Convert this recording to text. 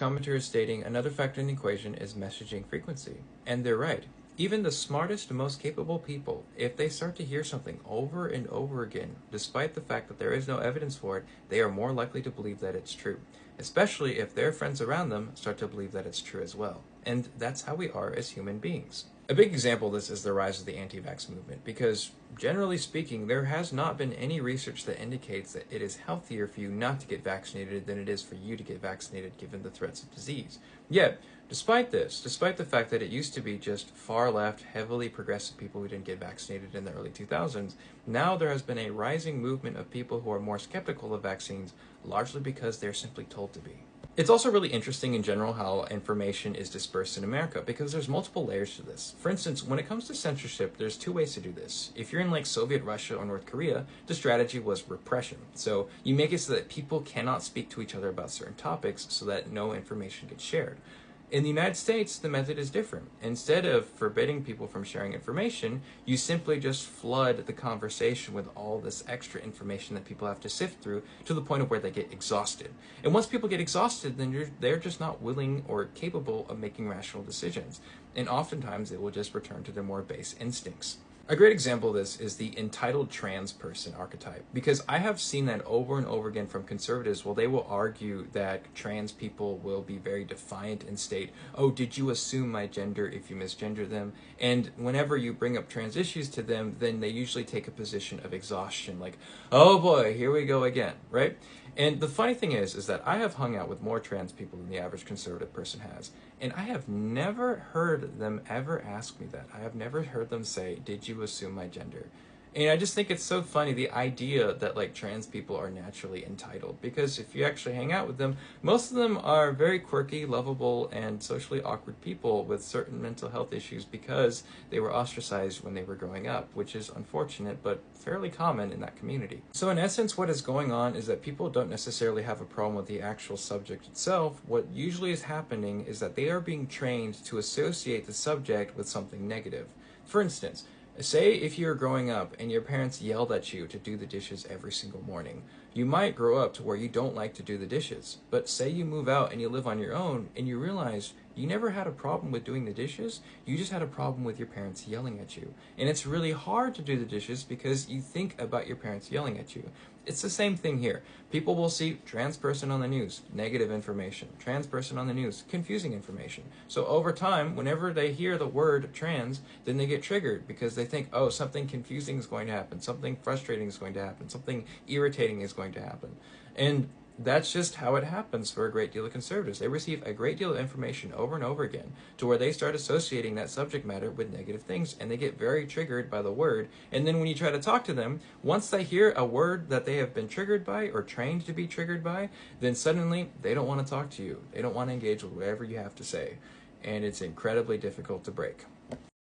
Commenter is stating another factor in the equation is messaging frequency. And they're right. Even the smartest, most capable people, if they start to hear something over and over again, despite the fact that there is no evidence for it, they are more likely to believe that it's true, especially if their friends around them start to believe that it's true as well. And that's how we are as human beings. A big example of this is the rise of the anti-vax movement, because generally speaking, there has not been any research that indicates that it is healthier for you not to get vaccinated than it is for you to get vaccinated given the threats of disease. Yet, despite this, despite the fact that it used to be just far left, heavily progressive people who didn't get vaccinated in the early 2000s, now there has been a rising movement of people who are more skeptical of vaccines, largely because they're simply told to be. It's also really interesting in general how information is dispersed in America, because there's multiple layers to this. For instance, when it comes to censorship, there's two ways to do this. If you're in like Soviet Russia or North Korea, the strategy was repression. So you make it so that people cannot speak to each other about certain topics so that no information gets shared. In the United States, the method is different. Instead of forbidding people from sharing information, you simply just flood the conversation with all this extra information that people have to sift through to the point of where they get exhausted. And once people get exhausted, then they're just not willing or capable of making rational decisions. And oftentimes, they will just return to their more base instincts. A great example of this is the entitled trans person archetype, because I have seen that over and over again from conservatives. Well, they will argue that trans people will be very defiant and state, oh, did you assume my gender if you misgender them? And whenever you bring up trans issues to them, then they usually take a position of exhaustion, like, oh boy, here we go again, right? And the funny thing is that I have hung out with more trans people than the average conservative person has. And I have never heard them ever ask me that. I have never heard them say, did you assume my gender? And I just think it's so funny, the idea that like trans people are naturally entitled, because if you actually hang out with them, most of them are very quirky, lovable, and socially awkward people with certain mental health issues because they were ostracized when they were growing up, which is unfortunate but fairly common in that community. So in essence, what is going on is that people don't necessarily have a problem with the actual subject itself. What usually is happening is that they are being trained to associate the subject with something negative. For instance, say if you're growing up and your parents yelled at you to do the dishes every single morning, you might grow up to where you don't like to do the dishes. But say you move out and you live on your own and you realize you never had a problem with doing the dishes, you just had a problem with your parents yelling at you. And it's really hard to do the dishes because you think about your parents yelling at you. It's the same thing here. People will see trans person on the news, negative information. Trans person on the news, confusing information. So over time, whenever they hear the word trans, then they get triggered because they think, oh, something confusing is going to happen, something frustrating is going to happen, something irritating is going to happen. And that's just how it happens for a great deal of conservatives. They receive a great deal of information over and over again to where they start associating that subject matter with negative things, and they get very triggered by the word. And then when you try to talk to them, once they hear a word that they have been triggered by or trained to be triggered by, then suddenly they don't want to talk to you. They don't want to engage with whatever you have to say. And it's incredibly difficult to break.